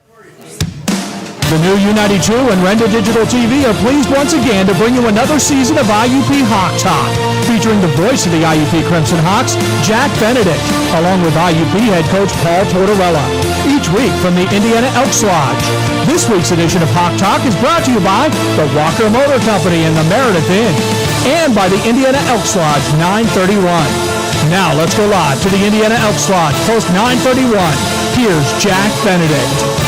The new U92 and Renda Digital TV are pleased once again to bring you another season of IUP Hawk Talk, featuring the voice of the IUP Crimson Hawks, Jack Benedict, along with IUP head coach Paul Tortorella, each week from the Indiana Elks Lodge. This week's edition of Hawk Talk is brought to you by the Walker Motor Company and the Meredith Inn, and by the Indiana Elks Lodge 931. Now let's go live to the Indiana Elks Lodge, post 931. Here's Jack Benedict.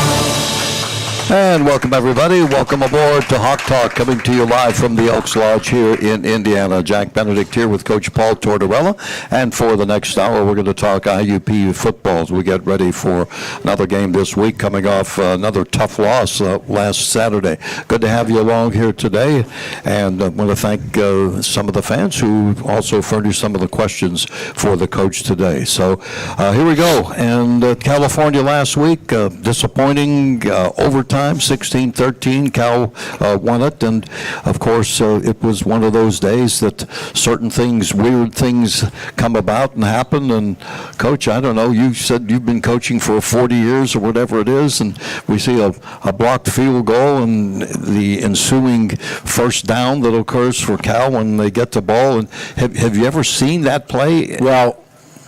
And welcome, everybody. Welcome aboard to Hawk Talk, coming to you live from the Elks Lodge here in Indiana. Jack Benedict here with Coach Paul Tortorella. And for the next hour, we're going to talk IUP football as we get ready for another game this week, coming off another tough loss last Saturday. Good to have you along here today. And I want to thank some of the fans who also furnished some of the questions for the coach today. So here we go. And California last week, disappointing overtime. 16-13, Cal won it, and of course it was one of those days that certain things, weird things come about and happen. And Coach, I don't know, you said you've been coaching for 40 years or whatever it is, and we see a blocked field goal and the ensuing first down that occurs for Cal when they get the ball. And have you ever seen that play? Well,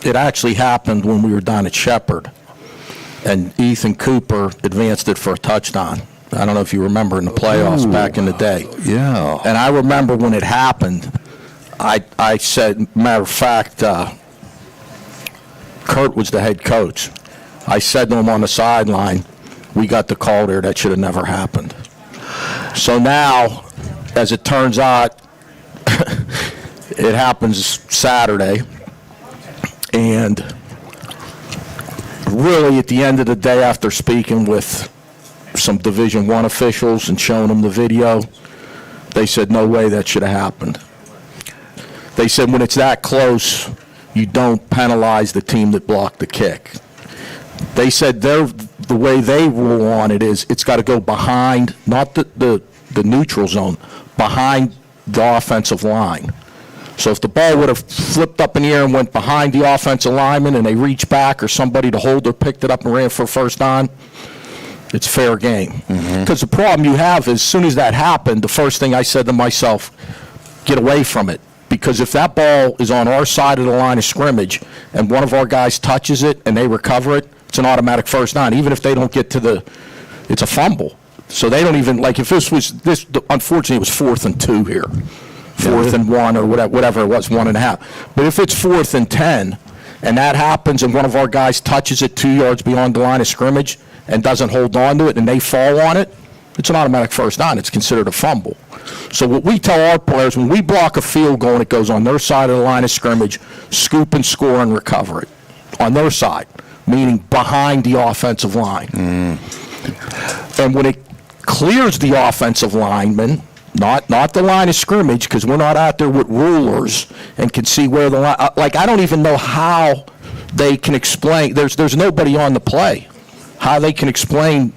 it actually happened when we were down at Shepherd, and Ethan Cooper advanced it for a touchdown. I don't know if you remember in the playoffs back in the day. Yeah. And I remember when it happened, I said, matter of fact, Kurt was the head coach. I said to him on the sideline, we got the call there, that should have never happened. So now, as it turns out, it happens Saturday, and really, at the end of the day, after speaking with some Division I officials and showing them the video, they said, no way that should have happened. They said when it's that close, you don't penalize the team that blocked the kick. They said the way they rule on it is it's got to go behind, not the neutral zone, behind the offensive line. So if the ball would have flipped up in the air and went behind the offensive lineman and they reached back or somebody to hold or picked it up and ran for a first down, it's fair game. Because the problem you have is as soon as that happened, the first thing I said to myself, get away from it. Because if that ball is on our side of the line of scrimmage and one of our guys touches it and they recover it, it's an automatic first down. Even if they don't get to it's a fumble. So they don't even, like if unfortunately it was 4th and 2 here. 4th and 1 or whatever it was, 1.5. But if it's 4th and 10 and that happens and one of our guys touches it 2 yards beyond the line of scrimmage and doesn't hold on to it and they fall on it, it's an automatic first down. It's considered a fumble. So what we tell our players, when we block a field goal and it goes on their side of the line of scrimmage, scoop and score and recover it on their side, meaning behind the offensive line. And when it clears the offensive lineman, not the line of scrimmage, because we're not out there with rulers and can see where the line. I don't even know how they can explain. There's nobody on the play. How they can explain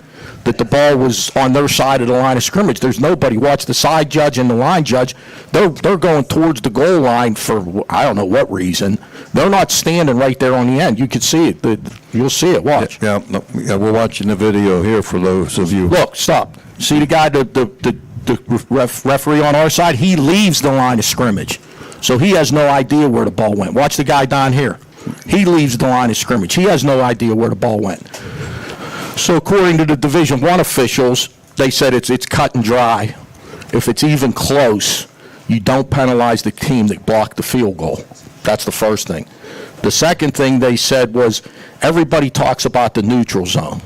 that the ball was on their side of the line of scrimmage. There's nobody. Watch the side judge and the line judge. They're going towards the goal line for I don't know what reason. They're not standing right there on the end. You can see it. You'll see it. Watch. Yeah, we're watching the video here for those of you. Look, stop. See the guy, the referee on our side, he leaves the line of scrimmage. So he has no idea where the ball went. Watch the guy down here. He leaves the line of scrimmage. He has no idea where the ball went. So according to the Division I officials, they said it's cut and dry. If it's even close, you don't penalize the team that blocked the field goal. That's the first thing. The second thing they said was everybody talks about the neutral zone.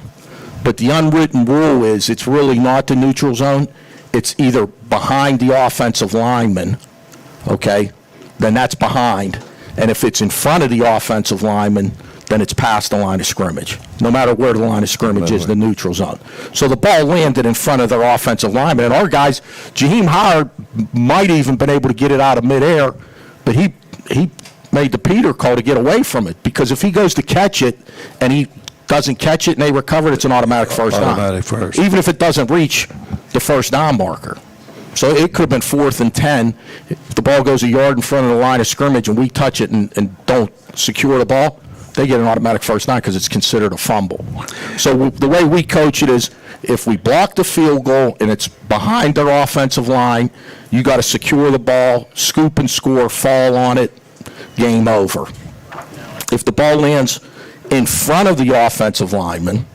But the unwritten rule is it's really not the neutral zone. It's either behind the offensive lineman, okay, then that's behind. And if it's in front of the offensive lineman, then it's past the line of scrimmage, no matter where the line of scrimmage is, the neutral zone. So the ball landed in front of their offensive lineman. And our guys, Jaheim Howard might even been able to get it out of midair, but he made the Peter call to get away from it. Because if he goes to catch it and he doesn't catch it and they recover it, it's an automatic first down. Automatic first. Even if it doesn't reach the first down marker. So it could have been 4th and 10. If the ball goes a yard in front of the line of scrimmage and we touch it and don't secure the ball, they get an automatic first down because it's considered a fumble. So the way we coach it is, if we block the field goal and it's behind their offensive line, you got to secure the ball, scoop and score, fall on it, game over. If the ball lands in front of the offensive lineman,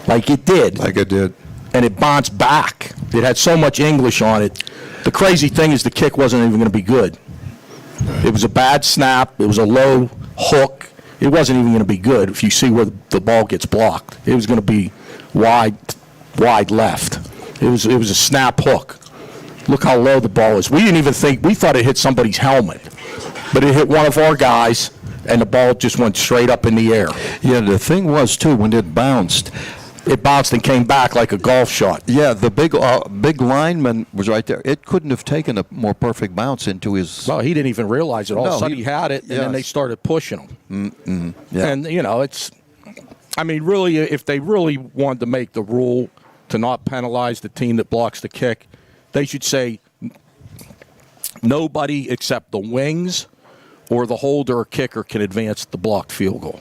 like it did, and it bounced back, it had so much English on it. The crazy thing is the kick wasn't even going to be good. It was a bad snap. It was a low hook. It wasn't even going to be good if you see where the ball gets blocked. It was going to be wide left. It was a snap hook. Look how low the ball is. We didn't even think, we thought it hit somebody's helmet, but it hit one of our guys, and the ball just went straight up in the air. Yeah, the thing was, too, when it bounced and came back like a golf shot. Yeah, the big lineman was right there. It couldn't have taken a more perfect bounce into his... Well, he didn't even realize it. All of a sudden he had it, and then they started pushing him. Yeah. And, it's... I mean, really, if they really wanted to make the rule to not penalize the team that blocks the kick, they should say nobody except the wings or the holder or kicker can advance the blocked field goal.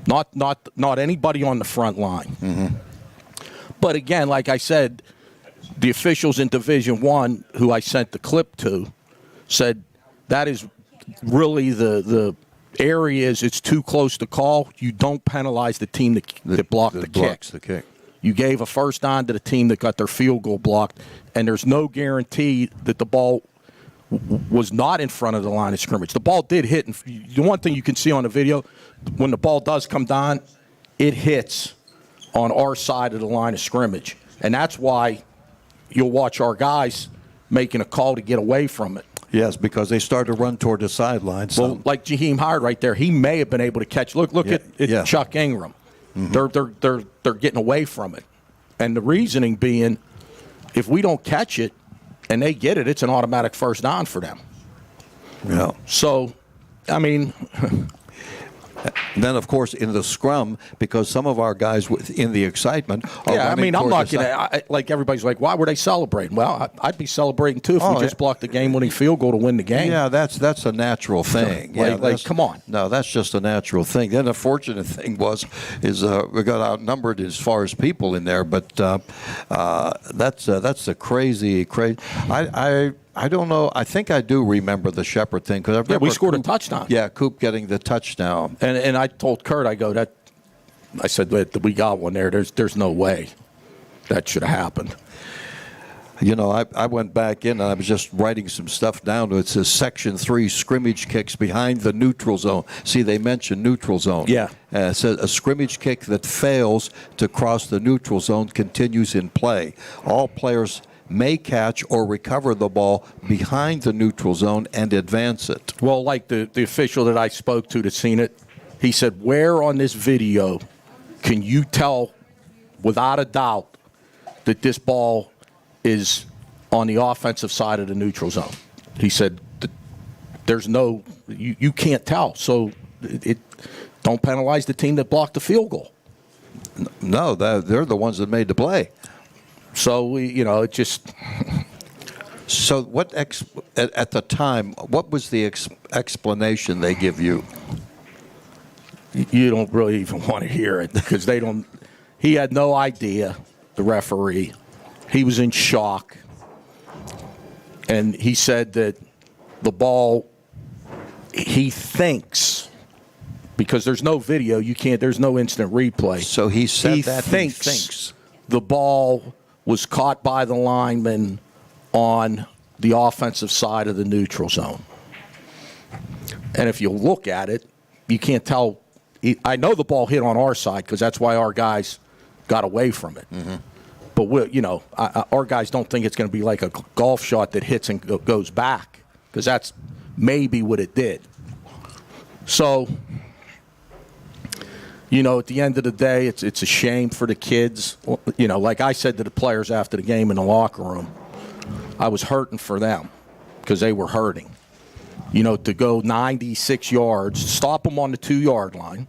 Not anybody on the front line. Mm-hmm. But again, like I said, the officials in Division I, who I sent the clip to, said that is really the areas it's too close to call. You don't penalize the team that blocked the kick. You gave a first down to the team that got their field goal blocked, and there's no guarantee that the ball was not in front of the line of scrimmage. The ball did hit. And the one thing you can see on the video, when the ball does come down, it hits on our side of the line of scrimmage. And that's why you'll watch our guys making a call to get away from it. Yes, because they start to run toward the sidelines. Well, like Jaheim Howard right there, he may have been able to catch. Look at Chuck Ingram. Mm-hmm. They're getting away from it. And the reasoning being, if we don't catch it and they get it, it's an automatic first down for them. Yeah. So, I mean... Then, of course, in the scrum, because some of our guys in the excitement are yeah, I mean, I'm not going to... like everybody's like, why were they celebrating? Well, I'd be celebrating, too, if we just blocked the game-winning field goal to win the game. Yeah, that's a natural thing. Come on. No, that's just a natural thing. Then the fortunate thing is we got outnumbered as far as people in there, but that's a crazy. I don't know. I think I do remember the Shepard thing because we scored a touchdown. Yeah, Coop getting the touchdown. And I told Kurt, I said that we got one there. There's no way that should have happened. You know, I went back in and I was just writing some stuff down. It says Section 3 scrimmage kicks behind the neutral zone. See, they mentioned neutral zone. Yeah. It says a scrimmage kick that fails to cross the neutral zone continues in play. All players may catch or recover the ball behind the neutral zone and advance it. Well, like the official that I spoke to that's seen it, he said, where on this video can you tell without a doubt that this ball is on the offensive side of the neutral zone? He said, there's no, you can't tell. So don't penalize the team that blocked the field goal. No, they're the ones that made the play. So, it just... So what at the time, what was the explanation they give you? You don't really even want to hear it because he had no idea, the referee. He was in shock. And he said that the ball, he thinks, because there's no video, there's no instant replay. So he said he thinks the ball was caught by the lineman on the offensive side of the neutral zone. And if you look at it, you can't tell. I know the ball hit on our side because that's why our guys got away from it. Mm-hmm. But, our guys don't think it's going to be like a golf shot that hits and goes back because that's maybe what it did. So, at the end of the day, it's a shame for the kids. Like I said to the players after the game in the locker room, I was hurting for them because they were hurting. To go 96 yards, stop them on the 2-yard line,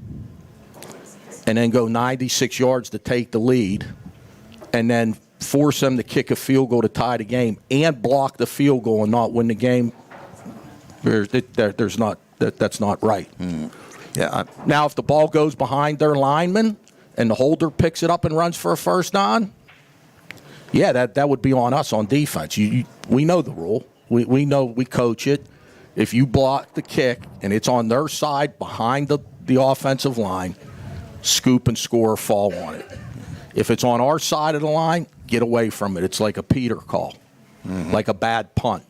and then go 96 yards to take the lead, and then force them to kick a field goal to tie the game and block the field goal and not win the game. That's not right. Mm. Yeah. Now, if the ball goes behind their lineman and the holder picks it up and runs for a first down, yeah, that would be on us on defense. We know the rule. We know, we coach it. If you block the kick and it's on their side behind the offensive line, scoop and score, fall on it. If it's on our side of the line, get away from it. It's like a Peter call, like a bad punt.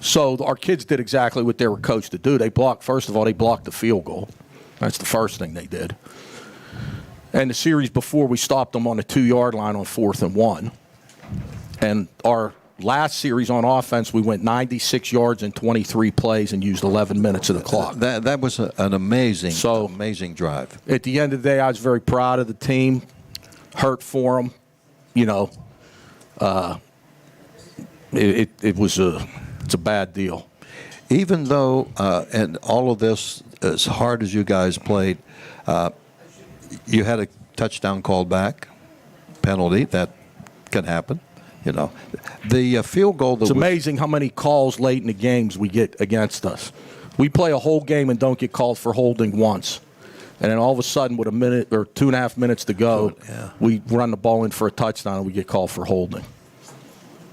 So our kids did exactly what they were coached to do. First of all, they blocked the field goal. That's the first thing they did. And the series before, we stopped them on the 2-yard line on 4th and 1. And our last series on offense, we went 96 yards in 23 plays and used 11 minutes of the clock. That was an amazing drive. At the end of the day, I was very proud of the team. Hurt for them. It's a bad deal. Even though, and all of this, as hard as you guys played, you had a touchdown called back, penalty. That can happen. The field goal. It's amazing how many calls late in the games we get against us. We play a whole game and don't get called for holding once. And then all of a sudden, with a minute or 2.5 minutes to go, we run the ball in for a touchdown and we get called for holding.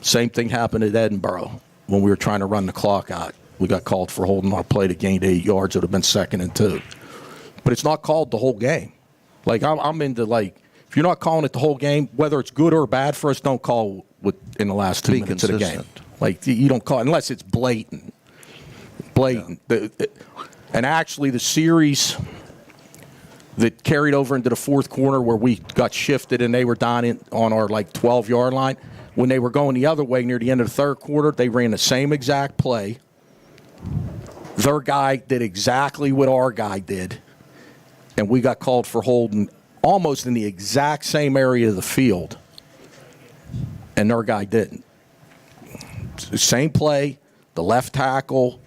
Same thing happened at Edinburgh when we were trying to run the clock out. We got called for holding on a play that gained 8 yards. It would have been 2nd and 2. But it's not called the whole game. Like, I'm into, if you're not calling it the whole game, whether it's good or bad for us, don't call in the last 2 minutes of the game. Like, you don't call unless it's blatant. Yeah. And actually, the series that carried over into the fourth quarter where we got shifted and they were down on our 12-yard line, when they were going the other way near the end of the third quarter, they ran the same exact play. Their guy did exactly what our guy did, and we got called for holding almost in the exact same area of the field, and their guy didn't. Same play, the left tackle,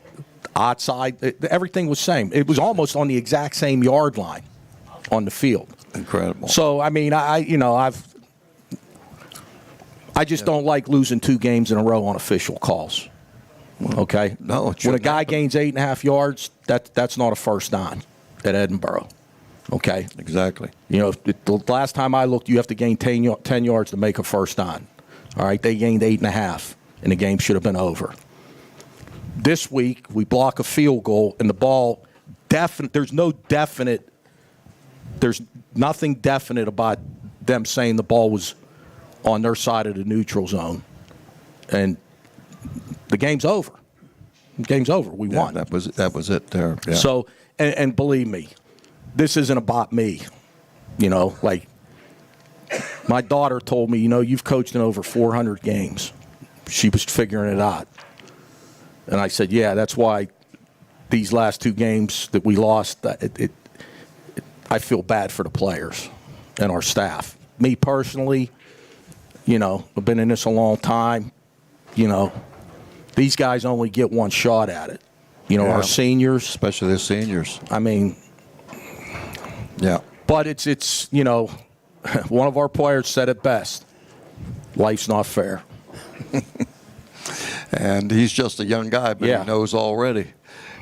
outside, everything was same. It was almost on the exact same yard line on the field. Incredible. So, I mean, I just don't like losing 2 games in a row on official calls. Okay? No, when a guy gains 8.5 yards, that's not a first down at Edinburgh. Okay? Exactly. The last time I looked, you have to gain 10 yards to make a first down. All right? They gained 8.5, and the game should have been over. This week, we block a field goal, and the ball, there's nothing definite about them saying the ball was on their side of the neutral zone. And the game's over. The game's over. We won. That was it there. Yeah. So, and believe me, this isn't about me. My daughter told me, you've coached in over 400 games. She was figuring it out. And I said, yeah, that's why these last 2 games that we lost, I feel bad for the players and our staff. Me personally, I've been in this a long time. These guys only get one shot at it. Our seniors. Especially the seniors. I mean. Yeah. But it's one of our players said it best. Life's not fair. And he's just a young guy, but he knows already.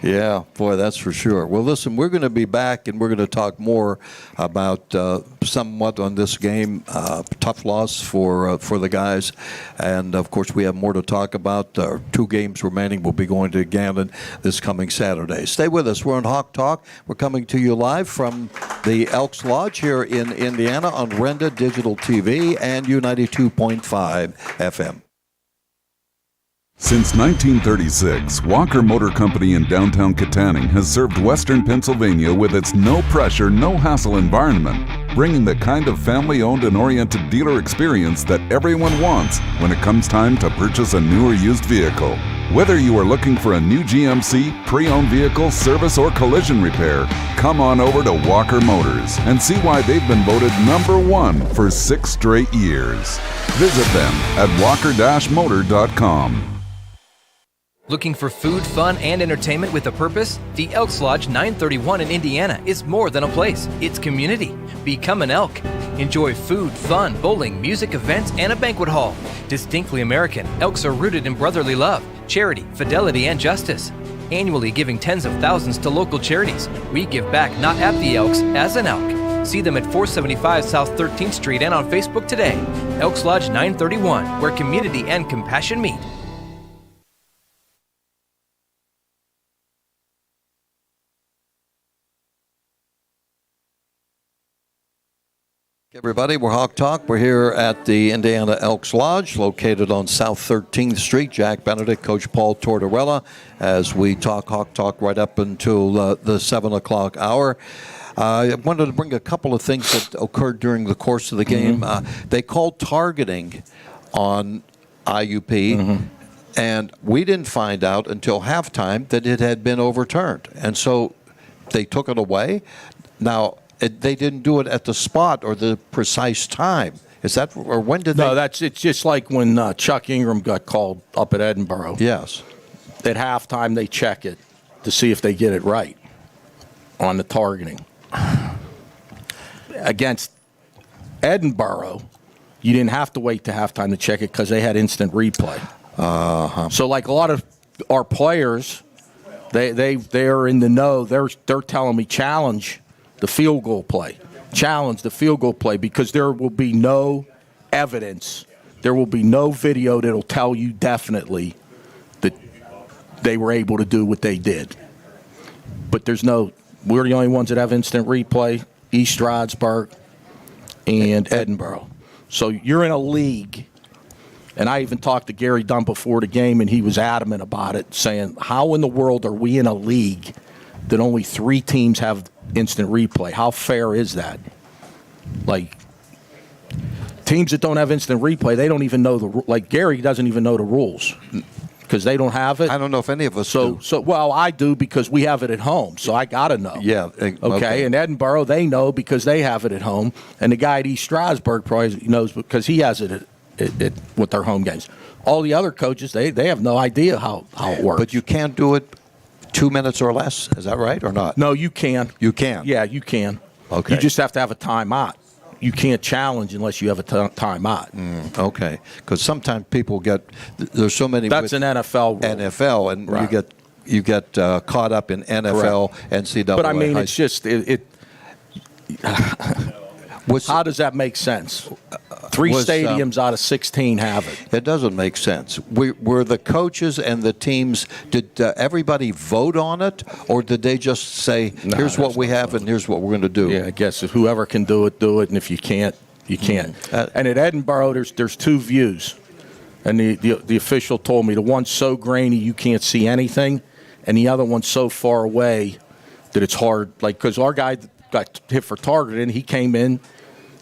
Yeah, boy, that's for sure. Well, listen, we're going to be back, and we're going to talk more about somewhat on this game. Tough loss for the guys. And, of course, we have more to talk about. 2 games remaining. We'll be going to Gannon this coming Saturday. Stay with us. We're on Hawk Talk. We're coming to you live from the Elks Lodge here in Indiana on Renda Digital TV and U92.5 FM. Since 1936, Walker Motor Company in downtown Katanning has served Western Pennsylvania with its no-pressure, no-hassle environment, bringing the kind of family-owned and oriented dealer experience that everyone wants when it comes time to purchase a new or used vehicle. Whether you are looking for a new GMC, pre-owned vehicle, service, or collision repair, come on over to Walker Motors and see why they've been voted #1 for 6 straight years. Visit them at walker-motor.com. Looking for food, fun, and entertainment with a purpose? The Elks Lodge 931 in Indiana is more than a place. It's community. Become an Elk. Enjoy food, fun, bowling, music, events, and a banquet hall. Distinctly American, Elks are rooted in brotherly love, charity, fidelity, and justice. annually giving tens of thousands to local charities. We give back not at the Elks, as an Elk. See them at 475 South 13th Street and on Facebook today. Elks Lodge 931, where community and compassion meet. Everybody, we're Hawk Talk. We're here at the Indiana Elks Lodge, located on South 13th Street. Jack Benedict, Coach Paul Tortorella, as we talk Hawk Talk right up until the 7 o'clock hour. I wanted to bring a couple of things that occurred during the course of the game. They called targeting on IUP, and we didn't find out until halftime that it had been overturned. And so they took it away. Now, they didn't do it at the spot or the precise time. Is that, or when did they? No, it's just like when Chuck Ingram got called up at Edinburgh. Yes. At halftime, they check it to see if they get it right on the targeting. Against Edinburgh, you didn't have to wait to halftime to check it because they had instant replay. So, like a lot of our players, they're in the know. They're telling me challenge the field goal play. Challenge the field goal play, because there will be no evidence, there will be no video that'll tell you definitely that they were able to do what they did. But we're the only ones that have instant replay, East Stroudsburg and Edinburgh. So you're in a league, and I even talked to Gary Dunn before the game, and he was adamant about it, saying, how in the world are we in a league that only 3 teams have instant replay? How fair is that? Like, teams that don't have instant replay, they don't even know like Gary doesn't even know the rules because they don't have it. I don't know if any of us do. Well, I do because we have it at home, so I got to know. Yeah. Okay. In Edinburgh, they know because they have it at home, and the guy at East Stroudsburg probably knows because he has it at with their home games. All the other coaches, they have no idea how it works. But you can't do it 2 minutes or less. Is that right or not? No, you can. You can? Yeah, you can. Okay. You just have to have a timeout. You can't challenge unless you have a timeout. Okay. Because sometimes people there's so many. That's an NFL rule. NFL, and right. you get caught up in NFL, NCAA. But I mean, it's just how does that make sense? 3 stadiums out of 16 have it. It doesn't make sense. Were the coaches and the teams, did everybody vote on it, or did they just say, here's what we have and here's what we're going to do? Yeah, I guess if whoever can do it, and if you can't, you can't. And at Edinburgh, there's 2 views. And the official told me the one's so grainy you can't see anything, and the other one's so far away that it's hard. Like, because our guy got hit for targeting, he came in,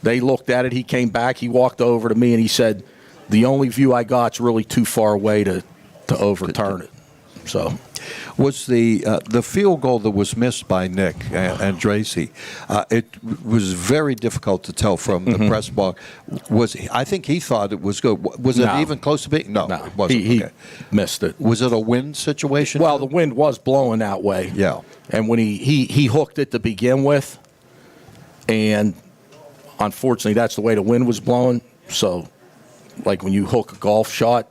they looked at it, he came back, he walked over to me, and he said, the only view I got's really too far away to overturn it. So, was the field goal that was missed by Nick and Tracy? It was very difficult to tell from the press box. I think he thought it was good. Was it even close to being? No, it wasn't. He missed it. Was it a wind situation? Well, the wind was blowing that way. Yeah. And when he hooked it to begin with, and unfortunately that's the way the wind was blowing. So, like when you hook a golf shot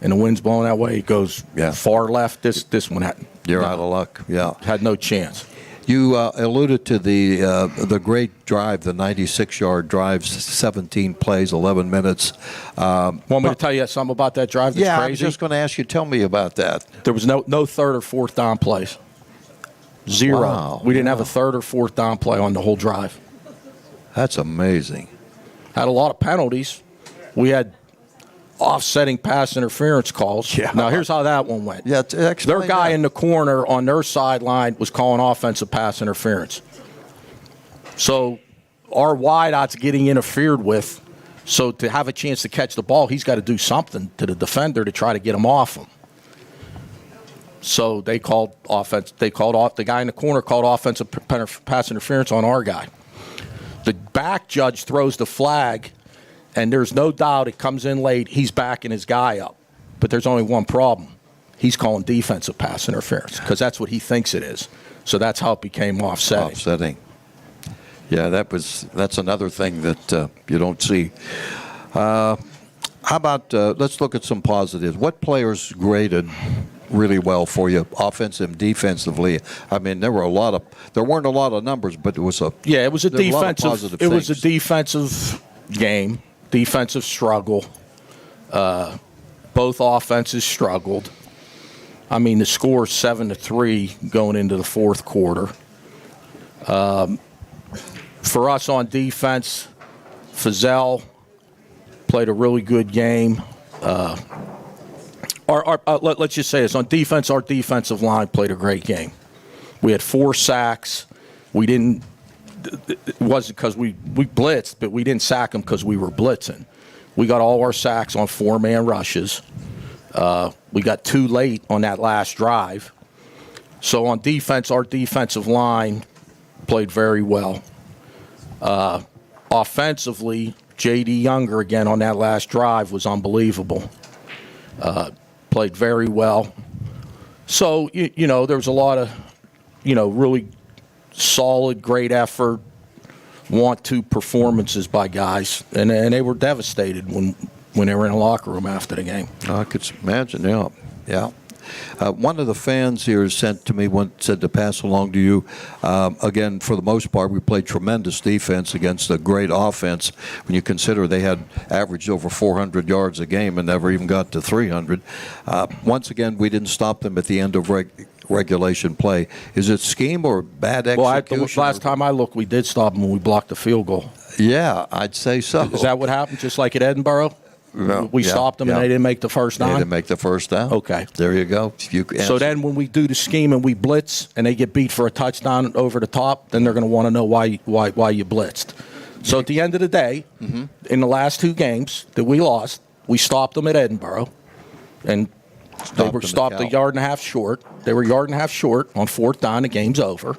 and the wind's blowing that way, it goes far left. This one had. You're out of luck. Yeah. Had no chance. You alluded to the great drive, the 96-yard drive, 17 plays, 11 minutes. Want me to tell you something about that drive that's crazy? I was just going to ask you, tell me about that. There was no third or fourth down plays. 0. Wow. We didn't have a third or fourth down play on the whole drive. That's amazing. Had a lot of penalties. We had offsetting pass interference calls. Yeah. Now, here's how that one went. Yeah, their guy in the corner on their sideline was calling offensive pass interference. So our wideout's getting interfered with. So to have a chance to catch the ball, he's got to do something to the defender to try to get him off him. So they called offense. The guy in the corner called offensive pass interference on our guy. The back judge throws the flag, and there's no doubt it comes in late. He's backing his guy up. But there's only one problem. He's calling defensive pass interference because that's what he thinks it is. So that's how it became offsetting. Yeah, that's another thing that you don't see. How about let's look at some positives. What players graded really well for you, offensive and defensively. I mean, there weren't a lot of numbers, but it was a defensive. It was a defensive game, defensive struggle. Both offenses struggled. I mean, the score is 7-3 going into the fourth quarter. For us on defense, Fazell played a really good game. Let's just say this. On defense, our defensive line played a great game. We had 4 sacks. It wasn't because we blitzed, but we didn't sack them because we were blitzing. We got all our sacks on 4-man rushes. We got 2 late on that last drive. So on defense, our defensive line played very well. Offensively, J.D. Younger again on that last drive was unbelievable. Played very well. So, there was a lot of, really solid, great effort, want-to performances by guys. And they were devastated when they were in the locker room after the game. I could imagine, yeah. One of the fans here said to pass along to you, again, for the most part, we played tremendous defense against a great offense. When you consider they had averaged over 400 yards a game and never even got to 300. Once again, we didn't stop them at the end of regulation play. Is it scheme or bad execution? Well, last time I looked, we did stop them when we blocked the field goal. Yeah, I'd say so. Is that what happened, just like at Edinburgh? We stopped them and they didn't make the first down? They didn't make the first down. Okay. There you go. So then when we do the scheme and we blitz and they get beat for a touchdown over the top, then they're going to want to know why you blitzed. So at the end of the day, in the last 2 games that we lost, we stopped them at Edinburgh, and they were stopped a yard and a half short. They were a yard and a half short on 4th down. The game's over.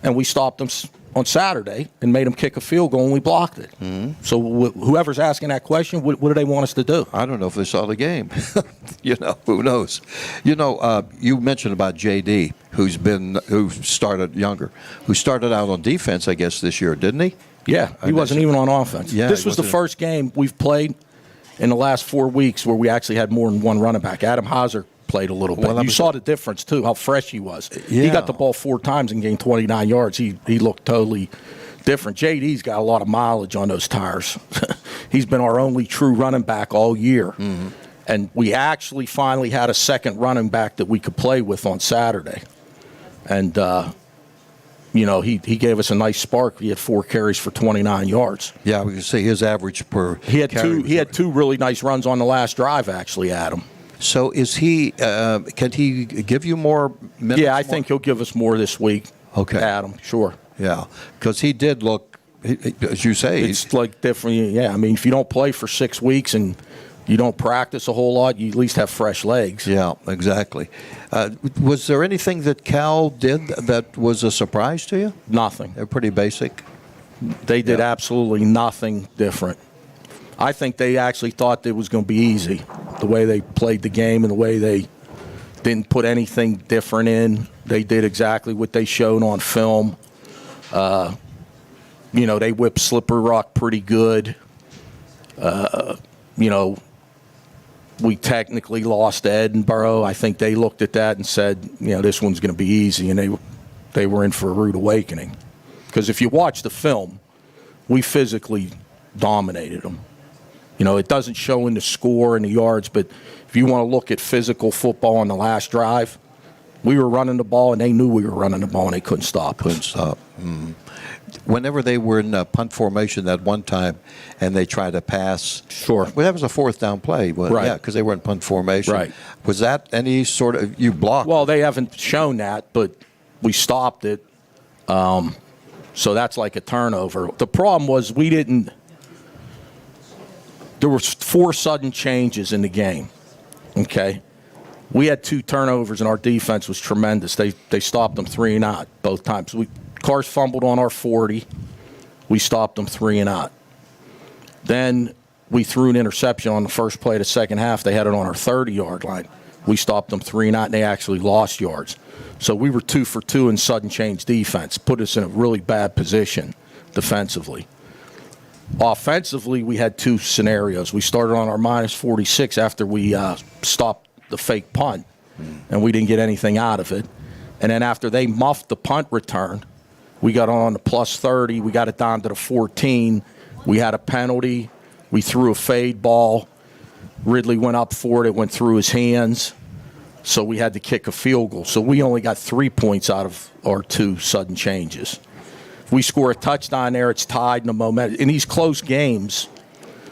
And we stopped them on Saturday and made them kick a field goal, and we blocked it. So whoever's asking that question, what do they want us to do? I don't know if they saw the game. Who knows? You mentioned about J.D., who started out on defense, I guess, this year, didn't he? Yeah, he wasn't even on offense. Yeah, this was the first game we've played in the last 4 weeks where we actually had more than one running back. Adam Hauser played a little bit. You saw the difference, too, how fresh he was. Yeah. He got the ball 4 times and gained 29 yards. He looked totally different. JD's got a lot of mileage on those tires. He's been our only true running back all year. And we actually finally had a second running back that we could play with on Saturday. And, he gave us a nice spark. He had 4 carries for 29 yards. Yeah, we can see his average per He had 2 really nice runs on the last drive, actually, Adam. So is he? Can he give you more minutes? Yeah, I think he'll give us more this week. Okay, Adam, sure. Yeah, because he did look, as you say, it's like different. Yeah, I mean, if you don't play for 6 weeks and you don't practice a whole lot, you at least have fresh legs. Yeah, exactly. Was there anything that Cal did that was a surprise to you? Nothing. They're pretty basic. They did absolutely nothing different. I think they actually thought it was going to be easy, the way they played the game and the way they didn't put anything different in. They did exactly what they showed on film. They whipped Slippery Rock pretty good. We technically lost to Edinburgh. I think they looked at that and said, this one's going to be easy, and they were in for a rude awakening. Because if you watch the film, we physically dominated them. It doesn't show in the score and the yards, but if you want to look at physical football on the last drive, we were running the ball, and they knew we were running the ball, and they couldn't stop us. Whenever they were in punt formation that one time and they tried to pass. Sure. Well, that was a 4th down play. Right. Yeah, because they were in punt formation. Right. Was that any sort of, you blocked? Well, they haven't shown that, but we stopped it. So that's like a turnover. The problem was there were 4 sudden changes in the game, okay? We had 2 turnovers, and our defense was tremendous. They stopped them 3 and out both times. Cars fumbled on our 40. We stopped them 3 and out. Then we threw an interception on the first play of the second half. They had it on our 30-yard line. We stopped them 3 and out, and they actually lost yards. So we were 2 for 2 in sudden change defense, put us in a really bad position defensively. Offensively, we had 2 scenarios. We started on our minus 46 after we stopped the fake punt. and we didn't get anything out of it. And then after they muffed the punt return, we got on to plus 30. We got it down to the 14. We had a penalty. We threw a fade ball. Ridley went up for it. It went through his hands. So we had to kick a field goal. So we only got 3 points out of our 2 sudden changes. If we score a touchdown there, it's tied in the momentum. In these close games,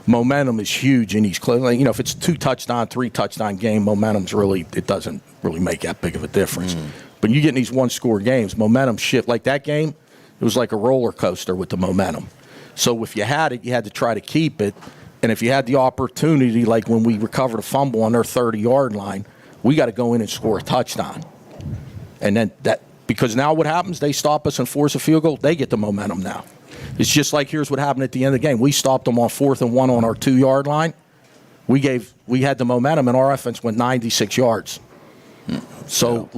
momentum is huge in these close. If it's a 2-touchdown, 3-touchdown game, momentum's really, it doesn't really make that big of a difference. But you get in these one-score games, momentum shift. Like that game, it was like a roller coaster with the momentum. So if you had it, you had to try to keep it. And if you had the opportunity, like when we recovered a fumble on their 30-yard line, we got to go in and score a touchdown. And then because now what happens? They stop us and force a field goal. They get the momentum now. It's just like here's what happened at the end of the game. We stopped them on 4th and 1 on our 2-yard line. We had the momentum, and our offense went 96 yards. So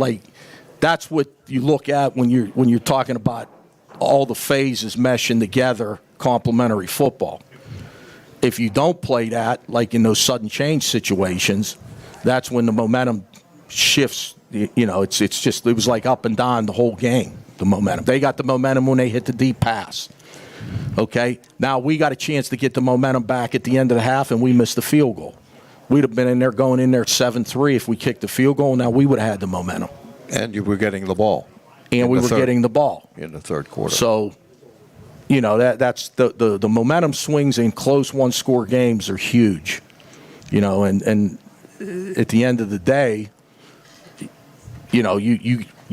that's what you look at when you're talking about all the phases meshing together, complementary football. If you don't play that, like in those sudden change situations, that's when the momentum shifts. It was like up and down the whole game, the momentum. They got the momentum when they hit the deep pass. Okay? Now we got a chance to get the momentum back at the end of the half, and we missed the field goal. We'd have been in there going in there 7-3 if we kicked the field goal. Now we would have had the momentum. And you were getting the ball. And we were getting the ball. In the third quarter. So, that's the momentum swings in close one-score games are huge. And at the end of the day, you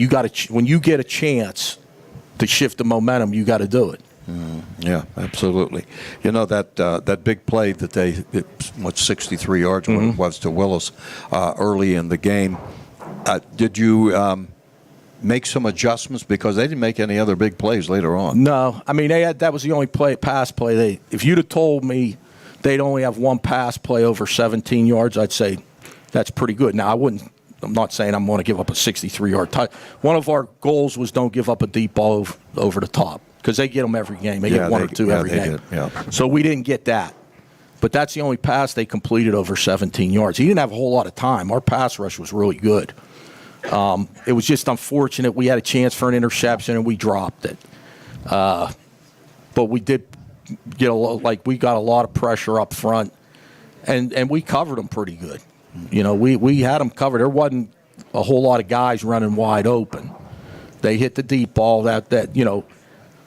got to when you get a chance to shift the momentum, you got to do it. Yeah, absolutely. That big play that 63 yards when it was to Willis early in the game. Did you make some adjustments because they didn't make any other big plays later on? No, I mean that was the only pass play. If you'd have told me they'd only have one pass play over 17 yards, I'd say that's pretty good. Now I'm not saying I'm going to give up a 63-yard touch. One of our goals was don't give up a deep ball over the top because they get them every game. They get one or two every game. So we didn't get that. But that's the only pass they completed over 17 yards. He didn't have a whole lot of time. Our pass rush was really good. It was just unfortunate we had a chance for an interception and we dropped it. But we did get we got a lot of pressure up front, and we covered them pretty good. We had them covered. There wasn't a whole lot of guys running wide open. They hit the deep ball that.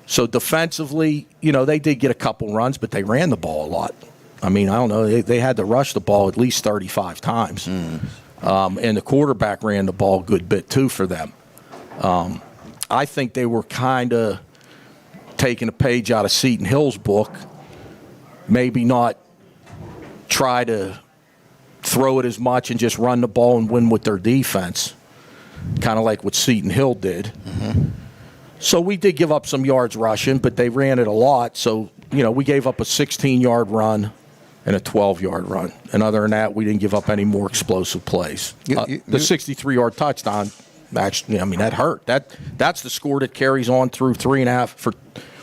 So defensively, they did get a couple runs, but they ran the ball a lot. I mean, I don't know. They had to rush the ball at least 35 times. And the quarterback ran the ball a good bit, too, for them. I think they were kind of taking a page out of Seton Hill's book, maybe not try to throw it as much and just run the ball and win with their defense, kind of like what Seton Hill did. So we did give up some yards rushing, but they ran it a lot. So, we gave up a 16-yard run and a 12-yard run. And other than that, we didn't give up any more explosive plays. The 63-yard touchdown, actually, that hurt. That's the score that carries on through 3.5 for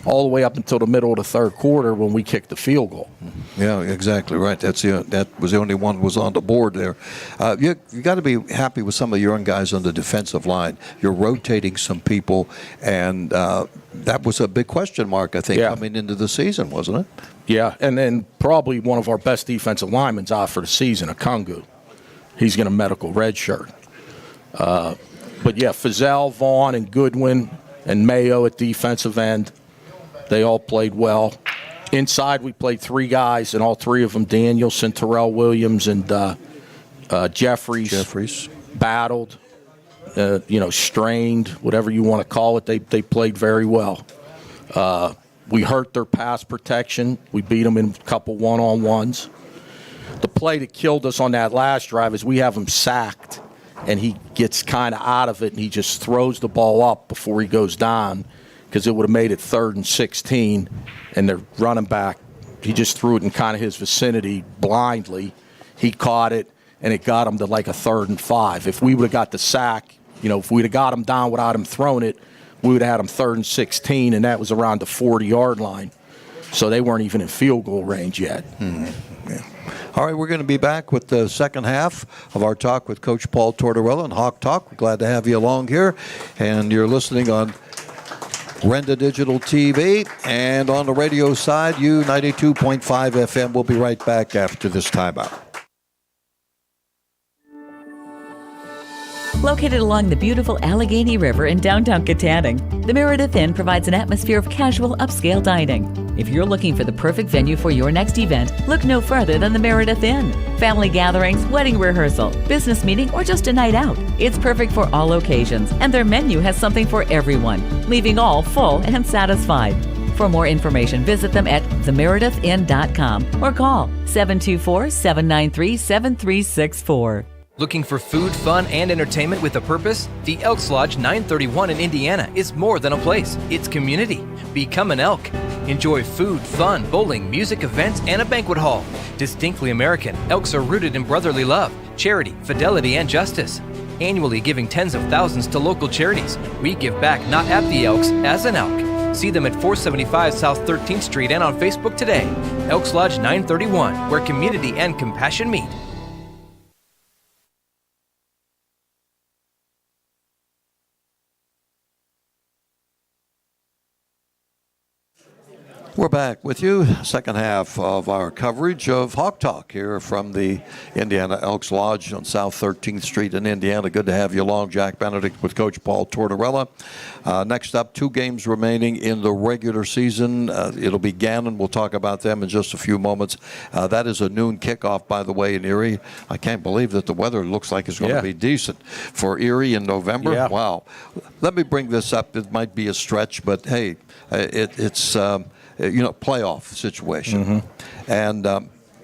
all the way up until the middle of the third quarter when we kicked the field goal. Yeah, exactly right. That was the only one that was on the board there. You got to be happy with some of your young guys on the defensive line. You're rotating some people, and that was a big question mark, I think, coming into the season, wasn't it? Yeah, and then probably one of our best defensive linemen's out for the season, Akungu. He's going to medical redshirt. But, yeah, Fazell, Vaughn, and Goodwin, and Mayo at defensive end. They all played well. Inside, we played 3 guys, and all 3 of them, Danielson, Terrell Williams, and Jeffries. Battled, strained, whatever you want to call it. They played very well. We hurt their pass protection. We beat them in a couple one-on-ones. The play that killed us on that last drive is we have him sacked, and he gets kind of out of it, and he just throws the ball up before he goes down, because it would have made it 3rd and 16, and their running back, he just threw it in kind of his vicinity blindly. He caught it, and it got him to like a 3rd and 5. If we would have got the sack, if we'd have got him down without him throwing it, we would have had him 3rd and 16, and that was around the 40-yard line. So they weren't even in field goal range yet. Yeah. All right, we're going to be back with the second half of our talk with Coach Paul Tortorella and Hawk Talk. We're glad to have you along here. And you're listening on Renda Digital TV and on the radio side, U92.5 FM. We'll be right back after this timeout. Located along the beautiful Allegheny River in downtown Katanning, the Meredith Inn provides an atmosphere of casual, upscale dining. If you're looking for the perfect venue for your next event, look no further than the Meredith Inn. Family gatherings, wedding rehearsal, business meeting, or just a night out. It's perfect for all occasions, and their menu has something for everyone, leaving all full and satisfied. For more information, visit them at themeredithinn.com or call 724-793-7364. Looking for food, fun, and entertainment with a purpose? The Elks Lodge 931 in Indiana is more than a place. It's community. Become an Elk. Enjoy food, fun, bowling, music, events, and a banquet hall. Distinctly American, Elks are rooted in brotherly love, charity, fidelity, and justice. Annually giving tens of thousands to local charities. We give back not at the Elks, as an Elk. See them at 475 South 13th Street and on Facebook today. Elks Lodge 931, where community and compassion meet. We're back with you, second half of our coverage of Hawk Talk here from the Indiana Elks Lodge on South 13th Street in Indiana. Good to have you along, Jack Benedict with Coach Paul Tortorella. Next up, 2 games remaining in the regular season. It'll be Gannon. We'll talk about them in just a few moments. That is a noon kickoff, by the way, in Erie. I can't believe that the weather looks like it's going to be decent for Erie in November. Yeah. Wow. Let me bring this up. It might be a stretch, but hey, it's playoff situation. And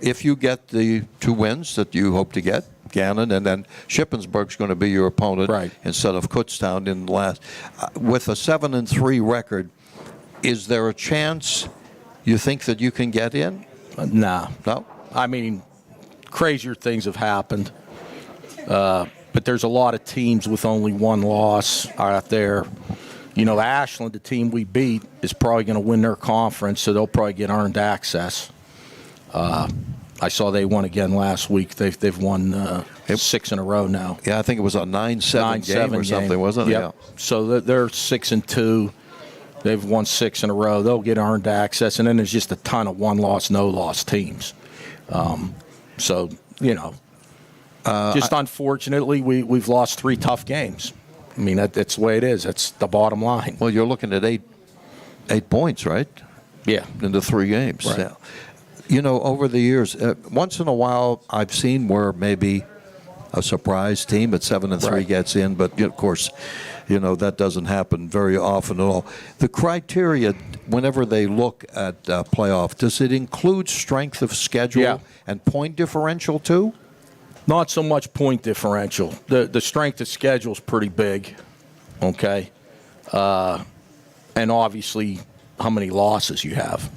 if you get the 2 wins that you hope to get, Gannon, and then Shippensburg's going to be your opponent instead of Kutztown in the last. With a 7-3 record, is there a chance you think that you can get in? Nah. No? I mean, crazier things have happened. But there's a lot of teams with only 1 loss out there. You know, Ashland, the team we beat, is probably going to win their conference, so they'll probably get earned access. I saw they won again last week. They've won 6 in a row now. Yeah, I think it was a 9-7 game or something, wasn't it? Yep. Yeah. So they're 6-2. They've won 6 in a row. They'll get earned access, and then there's just a ton of 1-loss, no-loss teams. So, just unfortunately, we've lost 3 tough games. I mean, that's the way it is. That's the bottom line. Well, you're looking at 8 points, right? Yeah. In the 3 games. Right. Yeah. You know, over the years, once in a while, I've seen where maybe a surprise team at 7-3 gets in, but of course, that doesn't happen very often at all. The criteria, whenever they look at playoff, does it include strength of schedule and point differential too? Not so much point differential. The strength of schedule is pretty big, okay? And obviously, how many losses you have.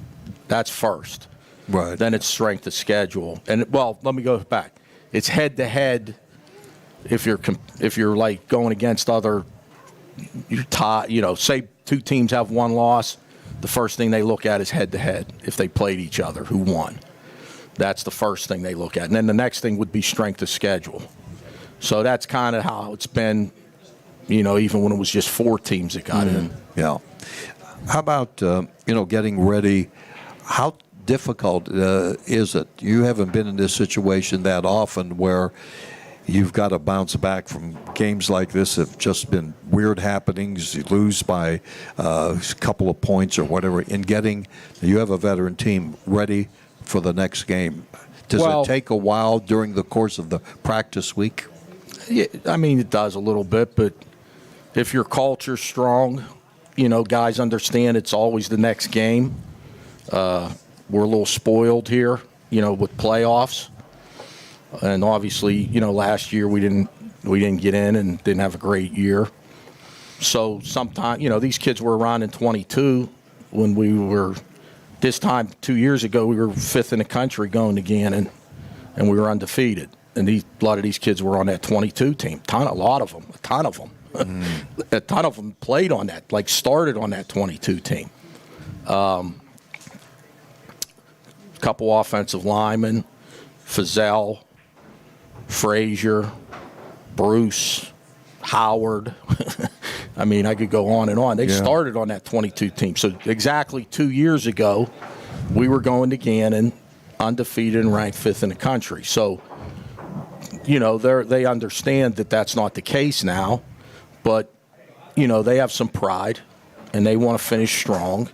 That's first. Right. Then it's strength of schedule. And, well, let me go back. It's head-to-head if you're like going against other, say 2 teams have 1 loss, the first thing they look at is head-to-head if they played each other, who won. That's the first thing they look at. And then the next thing would be strength of schedule. So that's kind of how it's been, even when it was just 4 teams that got in. Yeah. How about, getting ready? How difficult is it? You haven't been in this situation that often where you've got to bounce back from games like this that have just been weird happenings. You lose by a couple of points or whatever. You have a veteran team ready for the next game. Does it take a while during the course of the practice week? Yeah, I mean, it does a little bit, but if your culture's strong, guys understand it's always the next game. We're a little spoiled here, with playoffs. And obviously, last year we didn't get in and didn't have a great year. So sometimes, these kids were around in 22 when we were this time 2 years ago. We were 5th in the country going to Gannon, and we were undefeated. And a lot of these kids were on that 22 team. A lot of them. A ton of them played on that, started on that 22 team. Couple offensive linemen, Fazell, Frazier, Bruce, Howard. I mean, I could go on and on. They started on that 22 team. So exactly 2 years ago, we were going to Gannon, undefeated and ranked 5th in the country. So, you know, they understand that that's not the case now, but, you know, they have some pride and they want to finish strong.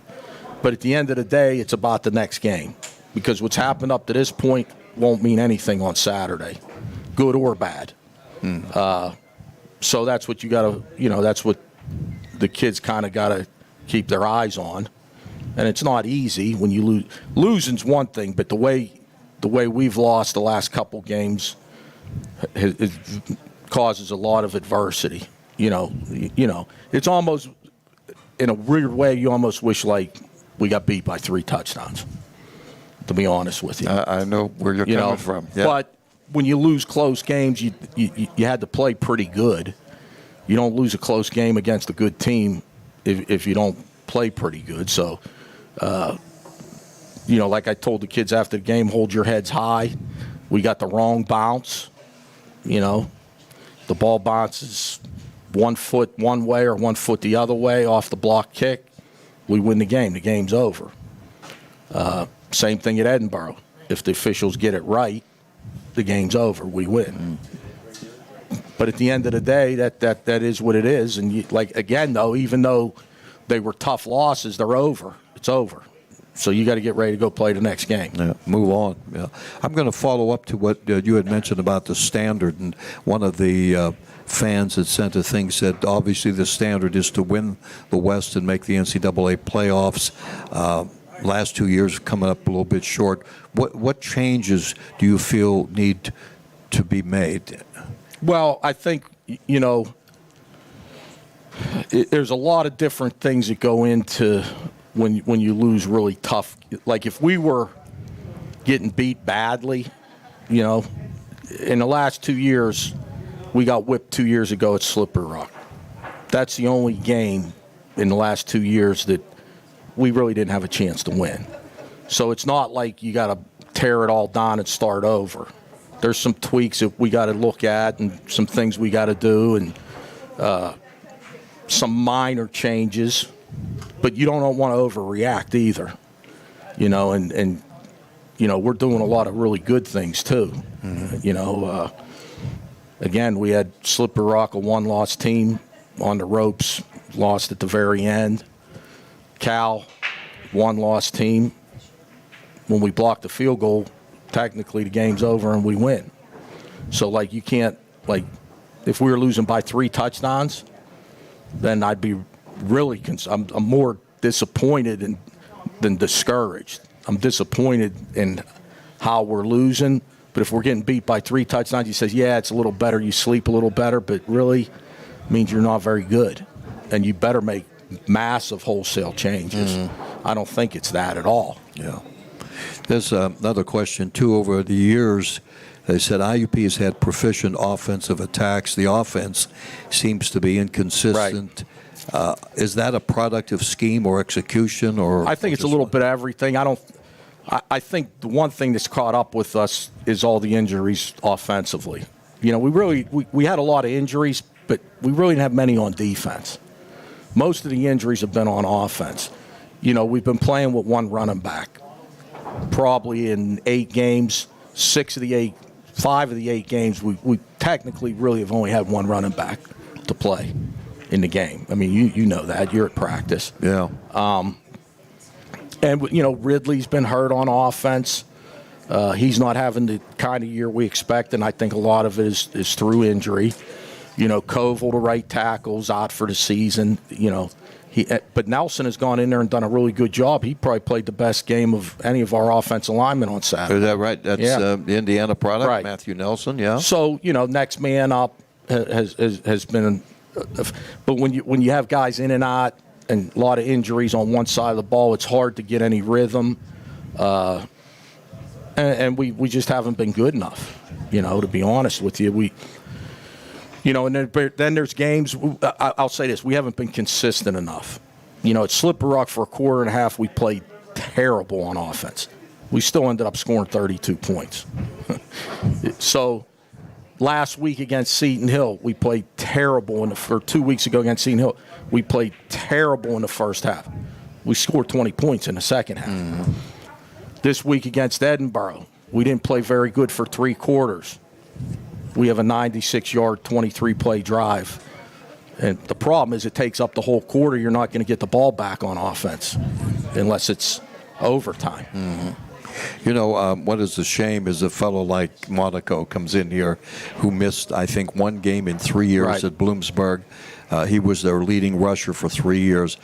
But at the end of the day, it's about the next game, because what's happened up to this point won't mean anything on Saturday, good or bad. So that's what you got to, you know, that's what the kids kind of got to keep their eyes on. And it's not easy when you lose. Losing's one thing, but the way we've lost the last couple games it causes a lot of adversity. You know, it's almost, in a weird way, you almost wish like we got beat by 3 touchdowns, to be honest with you. I know where you're coming from. Yeah. But when you lose close games, you had to play pretty good. You don't lose a close game against a good team if you don't play pretty good. So, you know, like I told the kids after the game, hold your heads high. We got the wrong bounce. You know, the ball bounces 1 foot one way or 1 foot the other way off the block kick. We win the game. The game's over. Same thing at Edinburgh. If the officials get it right, the game's over. We win. But at the end of the day, that is what it is. And again, though, even though they were tough losses, they're over. It's over. So you got to get ready to go play the next game. Yeah, move on. Yeah. I'm going to follow up to what you had mentioned about the standard. And one of the fans that sent a thing said, obviously the standard is to win the West and make the NCAA playoffs. Last 2 years coming up a little bit short. What changes do you feel need to be made? Well, I think, you know, there's a lot of different things that go into when you lose really tough. Like if we were getting beat badly, you know, in the last 2 years, we got whipped 2 years ago at Slippery Rock. That's the only game in the last 2 years that we really didn't have a chance to win. So it's not like you got to tear it all down and start over. There's some tweaks that we got to look at and some things we got to do and some minor changes. But you don't want to overreact either. You know, and you know, we're doing a lot of really good things too. You know, again, we had Slippery Rock, a one-loss team on the ropes, lost at the very end. Cal, one-loss team. When we block the field goal, technically the game's over and we win. So, like, you can't, like, if we were losing by 3 touchdowns, then I'd be really I'm more disappointed than discouraged. I'm disappointed in how we're losing. But if we're getting beat by 3 touchdowns, he says, yeah, it's a little better. You sleep a little better, but really means you're not very good. And you better make massive wholesale changes. I don't think it's that at all. Yeah. There's another question, too. Over the years, they said IUP has had proficient offensive attacks. The offense seems to be inconsistent. Right. Is that a product of scheme or execution? Or I think it's a little bit of everything. I think the one thing that's caught up with us is all the injuries offensively. You know, we had a lot of injuries, but we really didn't have many on defense. Most of the injuries have been on offense. You know, we've been playing with one running back. Probably in 8 games, 5 of the 8 games, we technically really have only had one running back to play in the game. I mean, you know that. You're at practice. Yeah. And, you know, Ridley's been hurt on offense. He's not having the kind of year we expect, and I think a lot of it is through injury. You know, Koval, the right tackle's out for the season. You know, but Nelson has gone in there and done a really good job. He probably played the best game of any of our offensive linemen on Saturday. Is that right? That's the Indiana product, right. Matthew Nelson, yeah. So, you know, next man up has been but when you have guys in and out and a lot of injuries on one side of the ball, it's hard to get any rhythm. And we just haven't been good enough, you know, to be honest with you. You know, and then there's games, I'll say this, we haven't been consistent enough. You know, at Slippery Rock for a quarter and a half, we played terrible on offense. We still ended up scoring 32 points. So last week against Seton Hill, we played terrible for 2 weeks ago against Seton Hill. We played terrible in the first half. We scored 20 points in the second half. Mm-hmm. This week against Edinburgh, we didn't play very good for 3 quarters. We have a 96-yard, 23-play drive. And the problem is it takes up the whole quarter. You're not going to get the ball back on offense unless it's overtime. Mm-hmm. You know, what is a shame is a fellow like Monaco comes in here who missed, I think, 1 game in 3 years at Bloomsburg. He was their leading rusher for 3 years.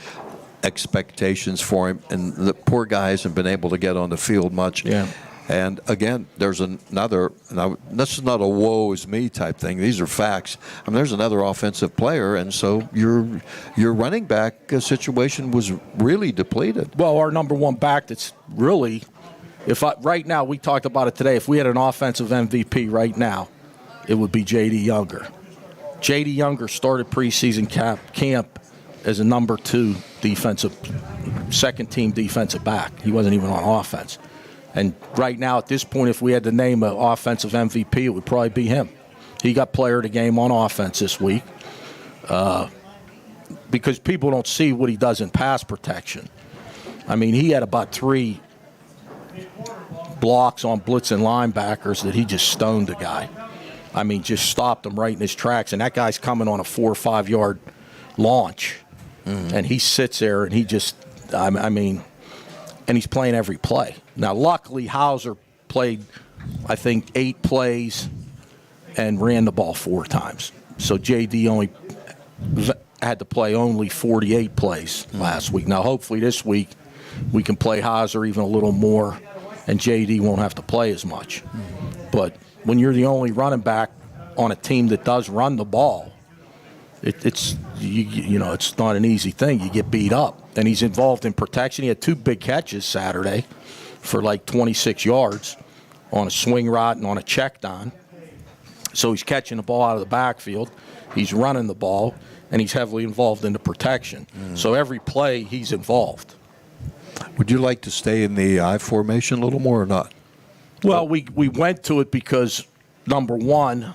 Expectations for him, and the poor guy hasn't been able to get on the field much. Yeah. And again, there's another. Now, this is not a woe is me type thing. These are facts. I mean, there's another offensive player, and so your running back situation was really depleted. Well, our number one back that's really, right now, we talked about it today, if we had an offensive MVP right now, it would be J.D. Younger. J.D. Younger started preseason camp as a number 2 second-team defensive back. He wasn't even on offense. And right now, at this point, if we had to name an offensive MVP, it would probably be him. He got player of the game on offense this week because people don't see what he does in pass protection. I mean, he had about 3 blocks on blitzing linebackers that he just stoned the guy. I mean, just stopped him right in his tracks. And that guy's coming on a 4 or 5 yard launch. Mm-hmm. And he sits there and he just, I mean, and he's playing every play. Now, luckily, Hauser played, I think, 8 plays and ran the ball 4 times. So J.D. only had to play only 48 plays last week. Now, hopefully this week we can play Hauser even a little more and J.D. won't have to play as much. But when you're the only running back on a team that does run the ball, it's not an easy thing. You get beat up. And he's involved in protection. He had 2 big catches Saturday for like 26 yards on a swing route and on a check down. So he's catching the ball out of the backfield. He's running the ball, and he's heavily involved in the protection. So every play, he's involved. Would you like to stay in the I formation a little more or not? Well, we went to it because, number one,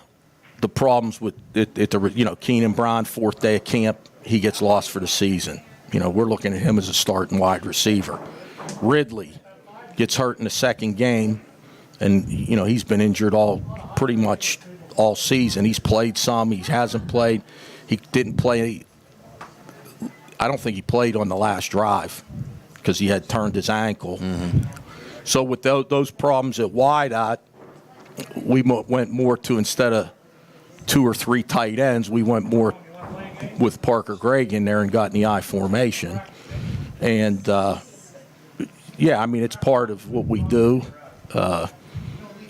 the problems with Keenan Brown, 4th day of camp, he gets lost for the season. We're looking at him as a starting wide receiver. Ridley gets hurt in the second game, and, he's been injured pretty much all season. He's played some. He hasn't played. He didn't play. I don't think he played on the last drive because he had turned his ankle. Mm-hmm. So with those problems at wideout, we went more to, instead of 2 or 3 tight ends, we went more with Parker Gregg in there and got in the I formation. And, it's part of what we do,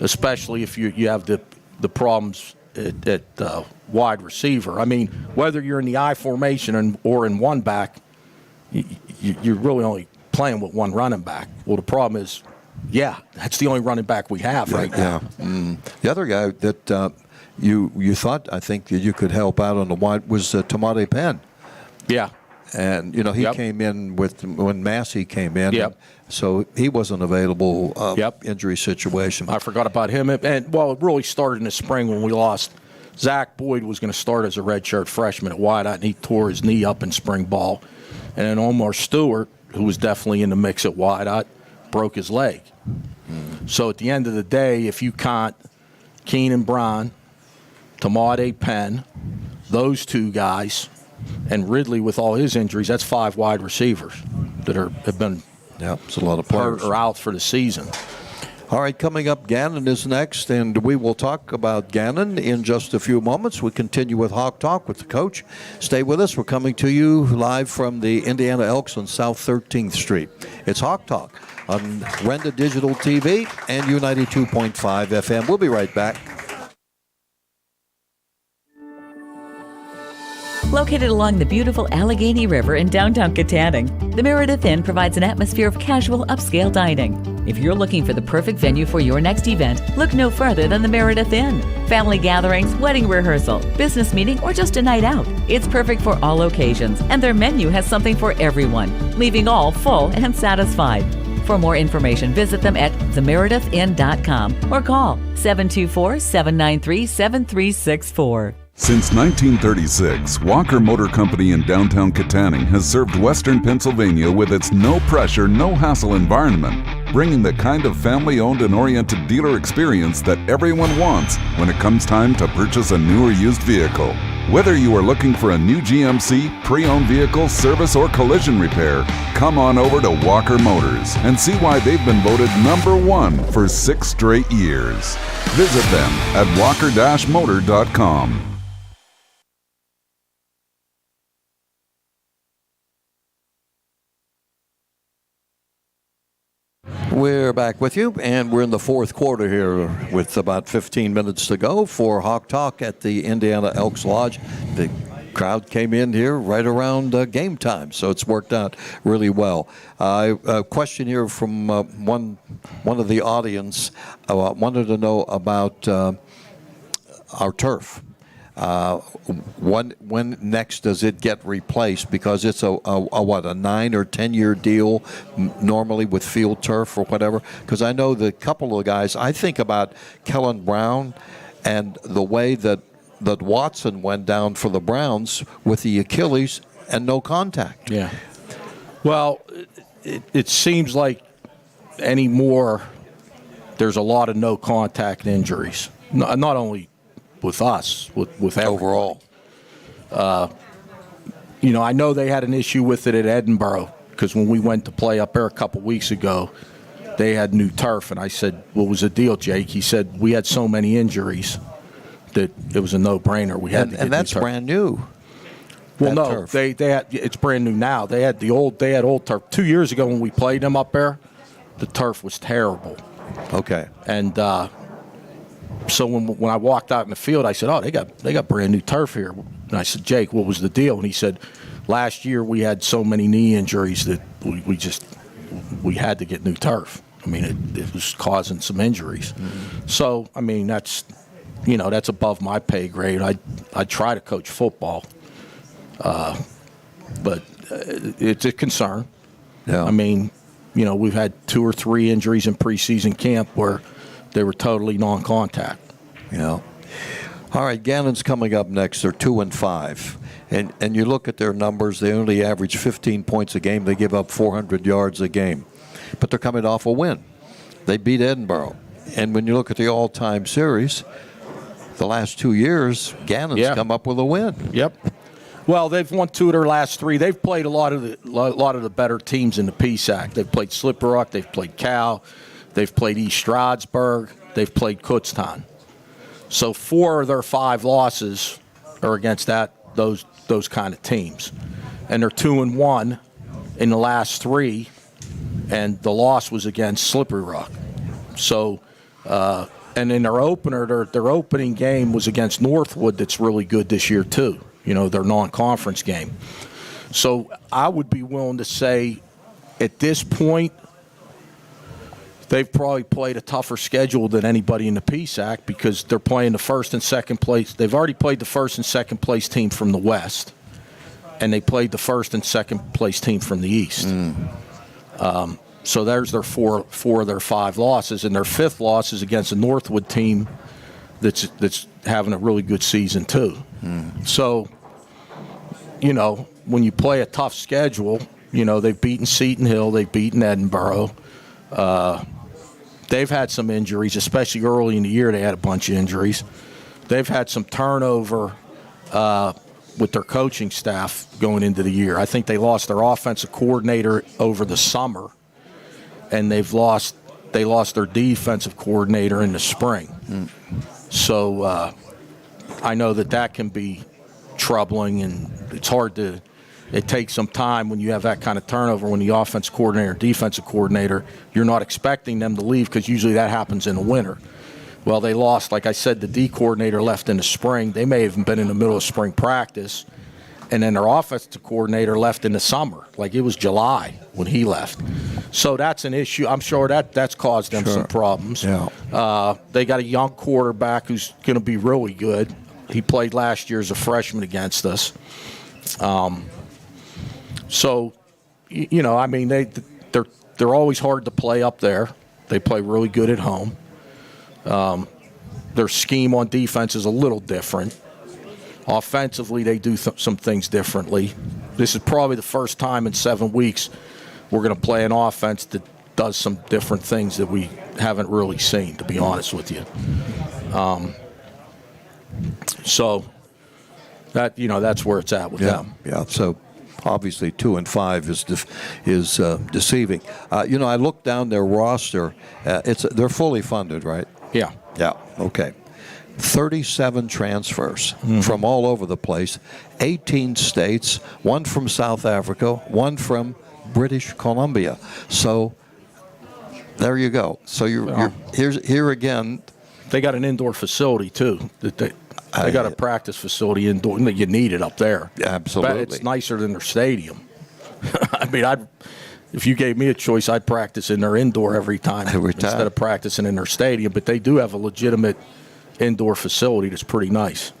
especially if you have the problems at wide receiver. I mean, whether you're in the I formation or in one back, you're really only playing with one running back. Well, the problem is, that's the only running back we have right now. The other guy that you thought, I think, that you could help out on the wide was Tamade Penn. Yeah. And, he came in when Massey came in. Yep. So he wasn't available injury situation. I forgot about him. And, it really started in the spring when we lost. Zach Boyd was going to start as a redshirt freshman at wideout, and he tore his knee up in spring ball. And then Omar Stewart, who was definitely in the mix at wideout, broke his leg. So at the end of the day, if you count Keenan Brown, Tamade Penn, those 2 guys, and Ridley with all his injuries, that's 5 wide receivers that have been it's a lot of players. Hurt or out for the season. All right, coming up, Gannon is next, and we will talk about Gannon in just a few moments. We continue with Hawk Talk with the coach. Stay with us. We're coming to you live from the Indiana Elks on South 13th Street. It's Hawk Talk on Renda Digital TV and U92.5 FM. We'll be right back. Located along the beautiful Allegheny River in downtown Katanning, the Meredith Inn provides an atmosphere of casual upscale dining. If you're looking for the perfect venue for your next event, look no further than the Meredith Inn. Family gatherings, wedding rehearsal, business meeting, or just a night out. It's perfect for all occasions, and their menu has something for everyone, leaving all full and satisfied. For more information, visit them at themeredithinn.com or call 724-793-7364. Since 1936, Walker Motor Company in downtown Katanning has served Western Pennsylvania with its no-pressure, no-hassle environment, bringing the kind of family-owned and oriented dealer experience that everyone wants when it comes time to purchase a new or used vehicle. Whether you are looking for a new GMC, pre-owned vehicle, service, or collision repair, come on over to Walker Motors and see why they've been voted #1 for 6 straight years. Visit them at walker-motor.com. We're back with you, and we're in the fourth quarter here with about 15 minutes to go for Hawk Talk at the Indiana Elks Lodge. The crowd came in here right around game time, so it's worked out really well. A question here from one of the audience wanted to know about our turf. When next does it get replaced? Because it's a 9 or 10 year deal normally with field turf or whatever. Because I know the couple of guys, I think about Kellen Brown and the way that Watson went down for the Browns with the Achilles and no contact. Yeah. Well, it seems like anymore there's a lot of no contact injuries. Not only with us, with Overall. I know they had an issue with it at Edinburgh because when we went to play up there a couple weeks ago, they had new turf, and I said, "What was the deal, Jake?" He said, "We had so many injuries that it was a no-brainer. We had to get and that's new turf." brand new. Well, no, turf. they had, it's brand new now. They had old turf 2 years ago when we played them up there. The turf was terrible, Okay. and so when I walked out in the field, I said, "Oh, they got brand new turf here." And I said, "Jake, what was the deal?" And he said, "Last year we had so many knee injuries that we had to get new turf. I mean, it was causing some injuries." Mm-hmm. So I mean, that's above my pay grade. I try to coach football, but it's a concern. Yeah. I mean, we've had 2 or 3 injuries in preseason camp where they were totally non-contact. Yeah. All right, Gannon's coming up next. They're 2-5. And you look at their numbers, they only average 15 points a game. They give up 400 yards a game. But they're coming off a win. They beat Edinburgh. And when you look at the all-time series, the last 2 years, Gannon's come up with a win. Yep. Well, they've won 2 of their last 3. They've played a lot of the better teams in the PSAC. They've played Slippery Rock. They've played Cal. They've played East Stroudsburg. They've played Kutztown. So 4 of their 5 losses are against those kind of teams. And they're 2-1 in the last 3, and the loss was against Slippery Rock. So, and in their opener, their opening game was against Northwood that's really good this year too, their non-conference game. So I would be willing to say at this point, they've probably played a tougher schedule than anybody in the PSAC because they're playing the first and second place. They've already played the first and second place team from the West, and they played the first and second place team from the East. So there's their 4 of their 5 losses, and their 5th loss is against a Northwood team that's having a really good season too. So, when you play a tough schedule, they've beaten Seton Hill, they've beaten Edinburgh. They've had some injuries, especially early in the year. They had a bunch of injuries. They've had some turnover with their coaching staff going into the year. I think they lost their offensive coordinator over the summer, and they lost their defensive coordinator in the spring. So I know that can be troubling, and it's hard to. It takes some time when you have that kind of turnover when the offensive coordinator, defensive coordinator, you're not expecting them to leave because usually that happens in the winter. Well, they lost, like I said, the D coordinator left in the spring. They may have been in the middle of spring practice, and then their offensive coordinator left in the summer. Like it was July when he left. So that's an issue. I'm sure that's caused them some problems. Yeah. They got a young quarterback who's going to be really good. He played last year as a freshman against us. So, I mean, they're always hard to play up there. They play really good at home. Their scheme on defense is a little different. Offensively, they do some things differently. This is probably the first time in 7 weeks we're going to play an offense that does some different things that we haven't really seen, to be honest with you. So that's where it's at with them. Yeah. So obviously 2-5 is deceiving. I looked down their roster. They're fully funded, right? Yeah. Yeah. Okay. 37 transfers from all over the place, 18 states, one from South Africa, one from British Columbia. So there you go. So you're here again. They got an indoor facility too. They got a practice facility indoor. You need it up there. Absolutely. But it's nicer than their stadium. I mean, if you gave me a choice, I'd practice in their indoor every time instead of practicing in their stadium. But they do have a legitimate indoor facility that's pretty nice.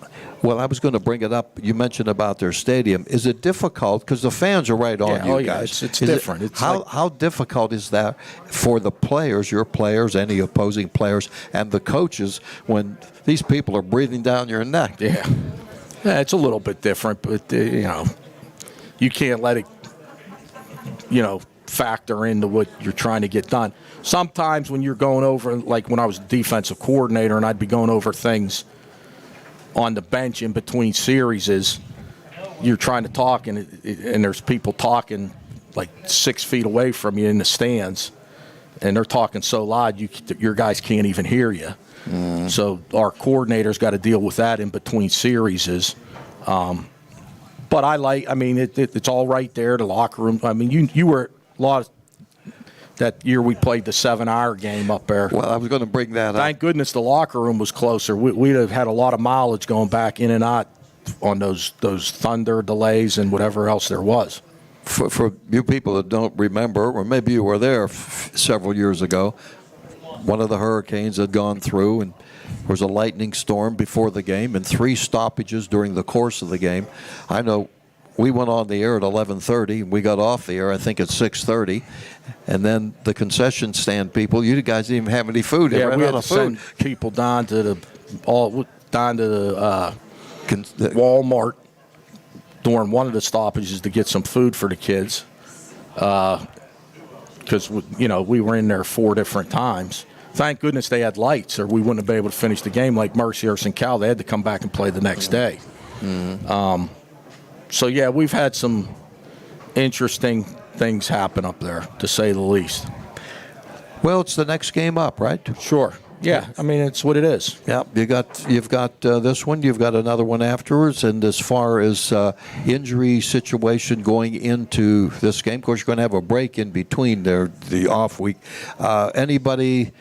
Well, I was going to bring it up. You mentioned about their stadium. Is it difficult? Because the fans are right on you guys. It's different. How difficult is that for the players, your players, any opposing players, and the coaches when these people are breathing down your neck? Yeah, it's a little bit different, but you can't let it, factor into what you're trying to get done. Sometimes when you're going over, like when I was defensive coordinator and I'd be going over things on the bench in between series, you're trying to talk and there's people talking like 6 feet away from you in the stands, and they're talking so loud your guys can't even hear you. So our coordinator's got to deal with that in between series. But it's all right there, the locker room. I mean, you were a lot that year we played the 7-hour game up there. Well, I was going to bring that up. Thank goodness the locker room was closer. We'd have had a lot of mileage going back in and out on those thunder delays and whatever else there was. For you people that don't remember, or maybe you were there several years ago, one of the hurricanes had gone through, and there was a lightning storm before the game and 3 stoppages during the course of the game. I know we went on the air at 11:30. We got off the air, I think, at 6:30. And then the concession stand people, you guys didn't even have any food. Yeah, we had to send people down to the Walmart during one of the stoppages to get some food for the kids. Because, we were in there 4 different times. Thank goodness they had lights, or we wouldn't have been able to finish the game like Mercyhurst and Cal. They had to come back and play the next day. So, yeah, we've had some interesting things happen up there, to say the least. Well, it's the next game up, right? Sure. Yeah, I mean, it's what it is. Yeah, you've got this one, you've got another one afterwards, and as far as injury situation going into this game, of course, you're going to have a break in between the off week. Anybody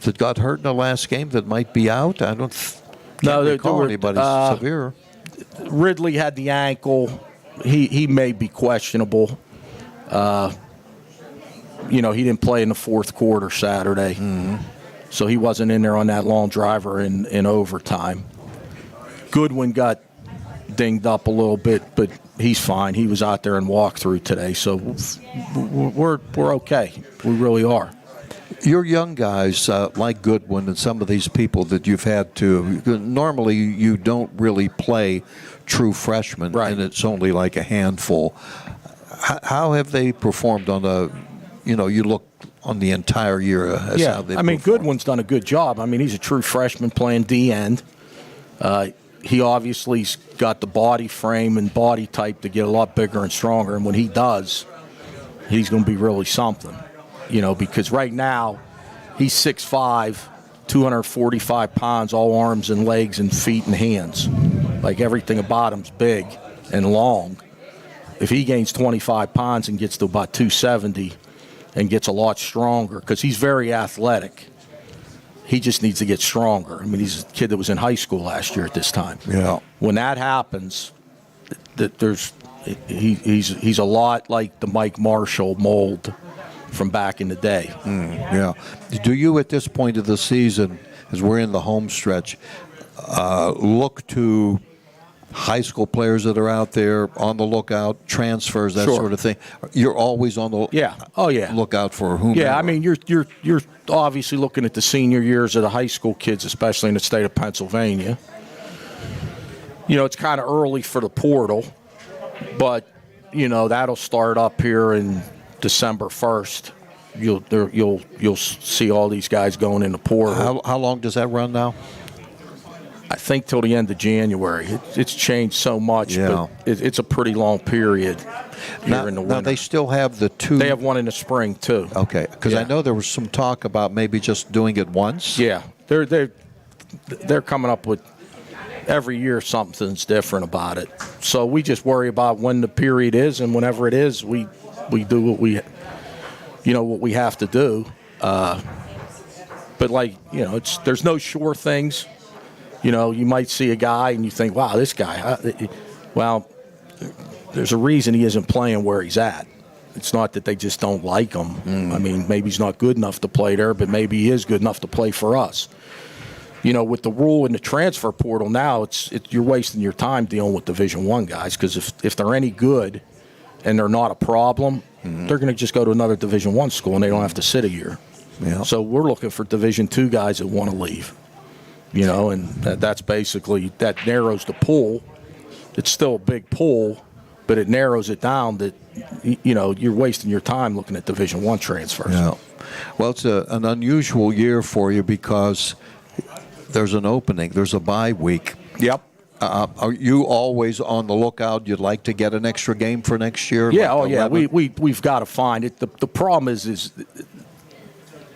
that got hurt in the last game that might be out? I can't recall anybody severe. Ridley had the ankle. He may be questionable. He didn't play in the fourth quarter Saturday. So he wasn't in there on that long driver in overtime. Goodwin got dinged up a little bit, but he's fine. He was out there in walkthrough today, so we're okay. We really are. Your young guys, like Goodwin and some of these people that you've had to, normally you don't really play true freshmen, right, and it's only like a handful. How have they performed on you look on the entire year? How they performed? Goodwin's done a good job. I mean, he's a true freshman playing D-end. He obviously's got the body frame and body type to get a lot bigger and stronger, and when he does, he's going to be really something. Because right now he's 6'5", 245 pounds, all arms and legs and feet and hands. Like everything about him's big and long. If he gains 25 pounds and gets to about 270 and gets a lot stronger, because he's very athletic, he just needs to get stronger. I mean, he's a kid that was in high school last year at this time. Yeah. When that happens, he's a lot like the Mike Marshall mold from back in the day. Yeah. Do you, at this point of the season, as we're in the home stretch, look to high school players that are out there on the lookout, transfers, that Sure. sort of thing. You're always on the lookout for whom. Yeah, I mean, you're obviously looking at the senior years of the high school kids, especially in the state of Pennsylvania. You know, it's kind of early for the portal, but you know that'll start up here in December 1st. You'll see all these guys going in the portal. How long does that run now? I think till the end of January. It's changed so much, but it's a pretty long period here in the winter. Now they still have the two. They have one in the spring too. Okay, because I know there was some talk about maybe just doing it once. Yeah, they're coming up with every year something's different about it. So we just worry about when the period is, and whenever it is, we do what we have to do. But like there's no sure things. You know, you might see a guy and you think, wow, this guy. Well, there's a reason he isn't playing where he's at. It's not that they just don't like him. I mean, maybe he's not good enough to play there, but maybe he is good enough to play for us. You know, with the rule in the transfer portal now, you're wasting your time dealing with Division I guys, because if they're any good and they're not a problem, they're going to just go to another Division I school and they don't have to sit a year. Yeah. So we're looking for Division II guys that want to leave. You know, and that's basically, that narrows the pool. It's still a big pool, but it narrows it down that, you know, you're wasting your time looking at Division I transfers. Yeah. Well, it's an unusual year for you because there's an opening. There's a bye week. Yep. Are you always on the lookout? You'd like to get an extra game for next year? Yeah, like we've got to find it. The problem is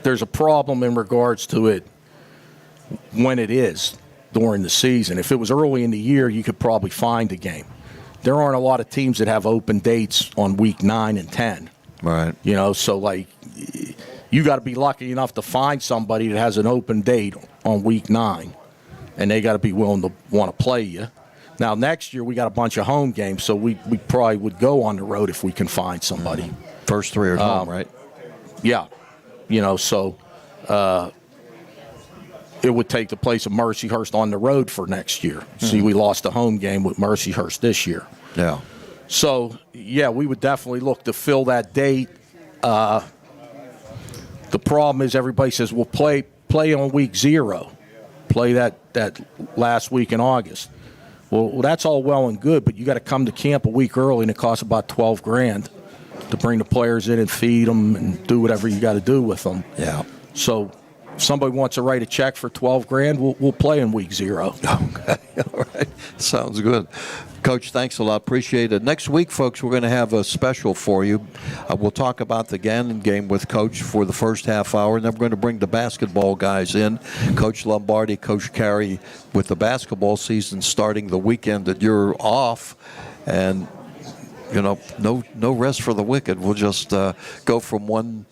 there's a problem in regards to it when it is during the season. If it was early in the year, you could probably find a game. There aren't a lot of teams that have open dates on week 9 and 10. Right. You know, so like you got to be lucky enough to find somebody that has an open date on week 9, and they got to be willing to want to play you. Now, next year we got a bunch of home games, so we probably would go on the road if we can find somebody. First 3 are at home, right? Yeah. You know, so it would take the place of Mercyhurst on the road for next year. See, we lost a home game with Mercyhurst this year. Yeah. So, yeah, we would definitely look to fill that date. The problem is everybody says, well, play on week 0. Play that last week in August. Well, that's all well and good, but you got to come to camp a week early, and it costs about $12,000 to bring the players in and feed them and do whatever you got to do with them. Yeah. So if somebody wants to write a check for $12,000, we'll play in week 0. Okay, all right. Sounds good. Coach, thanks a lot. Appreciate it. Next week, folks, we're going to have a special for you. We'll talk about the Gannon game with Coach for the first half hour, and then we're going to bring the basketball guys in. Coach Lombardi, Coach Carey, with the basketball season starting the weekend that you're off. And, you know, no rest for the wicked. We'll just go from one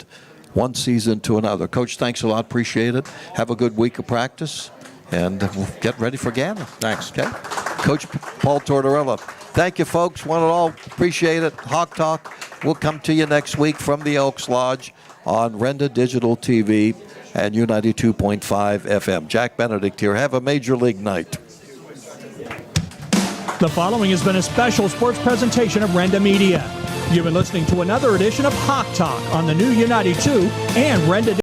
season to another. Coach, thanks a lot. Appreciate it. Have a good week of practice, and we'll get ready for Gannon. Thanks. Okay. Coach Paul Tortorella. Thank you, folks. One and all. Appreciate it. Hawk Talk will come to you next week from the Elks Lodge on Renda Digital TV and U92.5 FM. Jack Benedict here. Have a Major League night. The following has been a special sports presentation of Renda Media. You've been listening to another edition of Hawk Talk on the new U92 and Renda